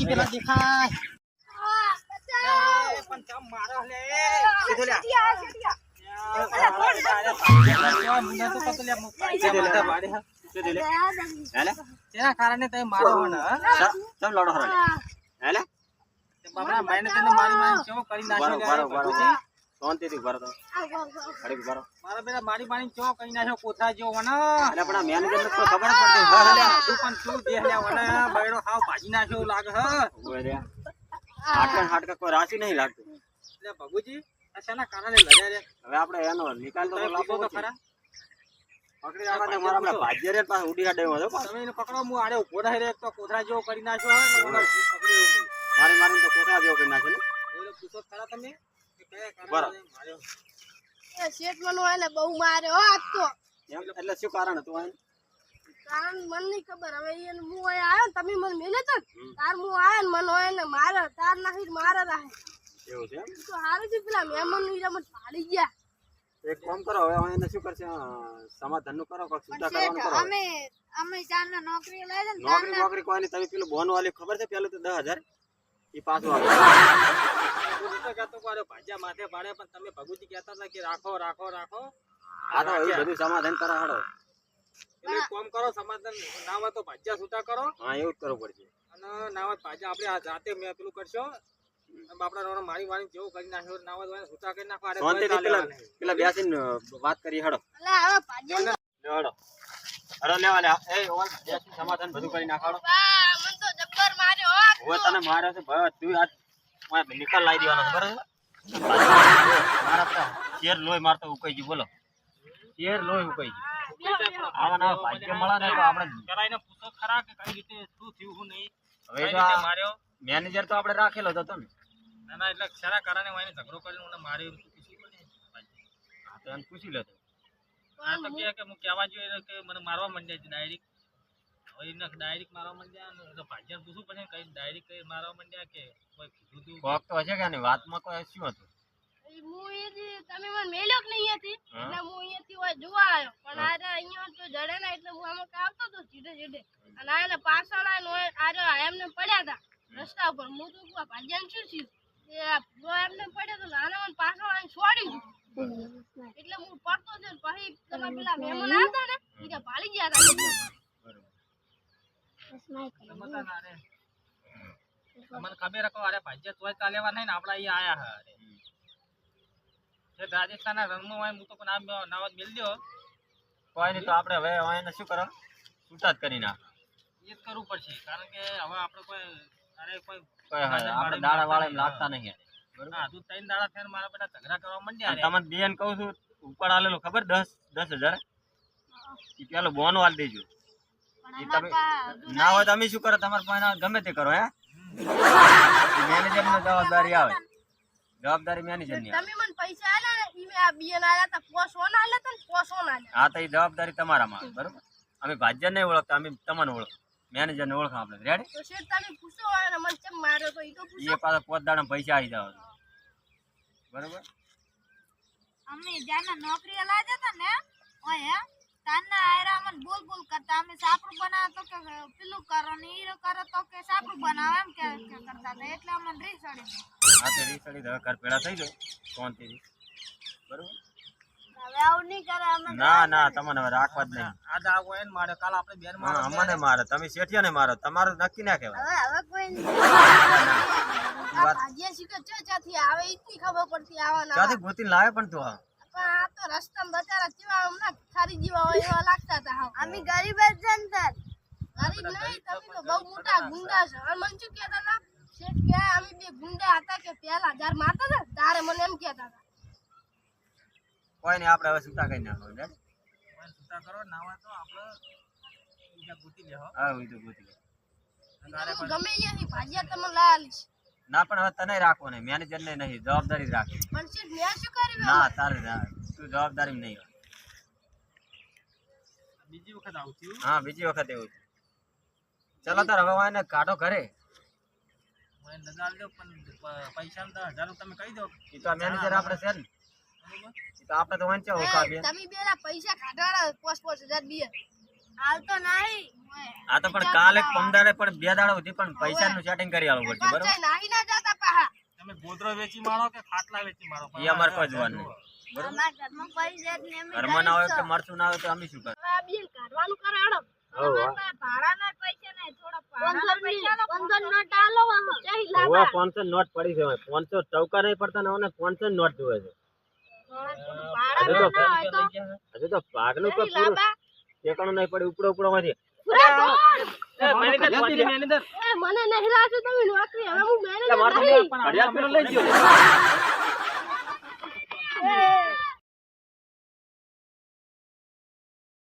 પેલા દેખાય પણ ચમ મારો લે સીધો લે મુના તો કતો લે માથા મારે હા સીધો લે હેલે તેના કારણે તમે મારો ને ચમ લડો હરે હેલે તે બાબરા માઈને તને મારી કેવો કરી નાખ્યો બરો શાંતિથી ભરો તો અરે ભરો મારા બેટા મારી કેવો કરી નાખ્યો કોથા જેવો વને એટલે પણ મેનેજર ને કોઈ ખબર જ પડતી હા લે તું પણ તું દેહ લે વને બૈડો ખાવ ભાજી નાખ્યો લાગે હ ઓય રે હાટકા કોઈ રાશી નહીં લાગતું એટલે ભગુજી આ શેના કારણે લડ્યા રે હવે આપણે એનો નિકાલ તો લાવો તો ખરા પકડી રાખવા તો મારા આપણે ભાજ્ય રે પાસે ઉડી કાઢે હતો તમે એને પકડો હું આડે ઉભો રહી રે તો કોથરા જેવો કરી નાખ્યો હે તો પકડી મારી તો કોથરા જેવો કરી નાખ્યો ને બોલો પૂછો ખરા તમે કે કયા કારણે માર્યો એ શેઠ મનો એને બહુ માર્યો આજ તો એમ એટલે શું કારણ હતું આને કારણ મને નહીં ખબર હવે એને હું આયા આવ્યો તમે મને મેલે તો તાર હું આયા ને મને એને મારે તાર નાખી મારે રાહે એવું છે એમ તો હારું છે પેલા મહેમાન ની રમત ભાડી ગયા એક કામ કરો હવે એને શું કરશે સમાધાન નું કરો કોક સુધા કરવાનું કરો અમે ચારના નોકરી લઈ જાય નોકરી કોઈ નહીં તમે પેલું બોન વાલી ખબર છે પેલું તો 10,000 ઈ પાછું આવે ભગુજી તો કહેતો પાડે ભાજ્યા માથે પાડે પણ તમે ભગુજી કહેતા હતા કે રાખો આ તો એ બધું સમાધાન કરો હડો એટલે કામ કરો સમાધાન ના હોય તો ભાજ્યા સુધા કરો હા એવું જ કરવું પડશે અને ના હોય ભાજ્યા આપણે આ જાતે મે પેલું કરશો બાપડા રોનો મારી જેવું કરી નાખ્યો ના હોય તો સુધા કરી નાખો આડે પેલા બેસીને વાત કરી હડો એટલે હવે ભાજ્યા હડો અરે લેવા લે એ ઓલ બેસીને સમાધાન બધું કરી નાખો બા મન તો જબ્બર માર્યો હવે તને મારે છે ભાઈ તું આજ મને નિકાલ લાવી દેવાનો ખબર છે મારા તો શેર લોહી મારતો ઉકાઈ ગયું બોલો શેર લોહી ઉકાઈ ગયું આવા ભાગ્ય મળે ને તો આપણે કરાઈને પૂછો ખરા કે કઈ રીતે શું થયું શું નહીં હવે તો માર્યો મેનેજર તો આપણે રાખેલો હતો ને ના એટલે ખરા કારણે હું એને ઝઘડો કરીને મને માર્યો પૂછી પડે હા તો એને પૂછી લેતો આ તો કે હું કહેવા જોઈએ કે મને મારવા માંડ્યા છે ડાયરેક્ટ હવે એને ડાયરેક્ટ મારવા માંડ્યા ને તો ભાગ્યને પૂછવું પડે કઈ ડાયરેક્ટ કઈ મારવા માંડ્યા કે કોઈ કીધું તું કોક તો હશે કે આની વાતમાં કોઈ શું હતું હું એથી તમે મને મેલ્યો કે નહીં હતી એટલે હું અહીંયાથી હોય જોવા આવ્યો પણ આજે અહીંયા તો જડે ને એટલે હું આમાં આવતો તો સીધે અને આને પાછળ આવીને આજે એમને પડ્યા હતા રસ્તા ઉપર હું તો ભાજ્યાને શું થયું એમને પડ્યો તો આને મને પાછળ આવીને છોડી દીધું એટલે હું પડતો છે પછી તમે પેલા મહેમાન આવતા ને એ કે ભાળી ગયા હતા મને ખબર રાખો અરે ભાજ્યા તોય ચાલેવા નહીં ને આપડા અહીંયા આયા હે રાજસ્થાન રણમાં હોય હું તો પણ આ નાવત મેલ દો કોઈ નહીં તો આપણે હવે એને શું કરો છૂટા જ કરી નાખ એ જ કરવું પડશે કારણ કે હવે આપણે કોઈ આપણે દાડા વાળા લાગતા નહીં હા તું 3 દાડા થઈને મારા બેટા ઝઘડા કરવા માંડ્યા તમને બેન કહું છું ઉપર આલેલો ખબર 10,000 એ પેલો બોન વાલ દેજો તમે ના હોય તો અમે શું કરો તમારે પાસે ગમે તે કરો હે મેનેજર ની જવાબદારી આવે જવાબદારી મેનેજર ની તમે મને પૈસા આલ્યા ને ઈ આ બીએન આલ્યા તા પોસો ના આલ્યા તા પોસો ના આલ્યા હા તો એ જવાબદારી તમારામાં બરોબર અમે ભાજ્ય નહીં ઓળખતા અમે તમને ઓળખ મેનેજર ને ઓળખા આપણે રેડી તો શેઠ તમે પૂછો અને મને કેમ માર્યો તો ઈ તો પૂછો એ પાછા 5 દાડા પૈસા આવી જાવ બરોબર અમે જાના નોકરી લાગ્યા તા ને ઓય તાના આયરા મને બોલ કરતા અમે સાપરું બનાવતો કે પેલું કરો ને ઈ કરો તો કે સાપરું બનાવે એમ કે કરતા હતા એટલે અમને રીસ ચડી હા તો રીસ ચડી હવે ઘર પેડા થઈ ગયો શાંતિથી બરોબર હવે આવું નહીં કરે અમે ના તમને હવે રાખવા જ નહીં આજ આવો એને મારે કાલ આપણે બેન મારો અમને મારે તમે શેઠિયા ને મારો તમારું નક્કી ના કહેવાય હવે કોઈ નહીં વાત આજે શીખે ચાથી આવે ઈની ખબર પડતી આવવાના ચાથી ગોતીને લાવે પણ તું આ તો રસ્તામાં બચારા કેવા હમણાં ખારી જેવા હોય એવા લાગતા હતા અમે ગરીબ જ છે ને ગરીબ નહીં તમે તો બહુ મોટા ગુંડા છો અને મને શું કહેતા હતા શેઠ કે અમે બે ગુંડા હતા કે પેલા જાર મારતા હતા તારે મને એમ કહેતા હતા કોઈ નહીં આપણે હવે છૂટા કરી નાખો ને છૂટા કરો ના હોય તો આપણે બીજા ગોતી લેહો હા એ તો ગોતી લે ગમે અહીંયાથી ભાજ્યા તમે લાલીશ ના પણ હવે તને રાખો ને મેનેજર ને નહીં જવાબદારી રાખે પણ શેઠ મેં શું કર્યું ના તારે તું જવાબદારી નહીં હોય બીજી વખત આવતી હા બીજી વખત એવું ચલો તાર હવે એને કાઢો ઘરે મને લગાડ દો પણ પૈસા ને 10,000 તમે કહી દો એ તો મેનેજર આપણે છે ને એ તો આપણે તો વાંચ્યા હોકા બે તમે બેરા પૈસા કાઢવાના 5,000 બે આવતો નહીં આ તો પણ કાલે પમદારે પણ 2 દાડા સુધી પણ પૈસાનું સેટિંગ કરી આલવું પડશે બરોબર નાહી ના જતા પાહા તમે ગોદરો વેચી મારો કે ખાટલા વેચી મારો એ અમાર કોઈ જોવાનું નહીં અમારા ઘરમાં પૈસા જ ને અમે ઘરમાં ના હોય કે મરચું ના હોય તો અમે શું કર બેન કાઢવાનું કરાડો ભાડાના પૈસા નહીં થોડા ભાડાના પૈસા 15 નોટ આલો ચાહી હવે 500 નોટ પડી છે 500 ચૌકા નહીં પડતા ને ઓને 500 નોટ જોવે છે હજુ તો ભાગનું કોઈ પૂરું ઠેકાણું નહીં પડે ઉપડો ઉપડો માંથી મેનેજર મને નહીં લાગતું તમે નોકરી હવે હું મેનેજર ઘડિયાળ પેલો લઈ ગયો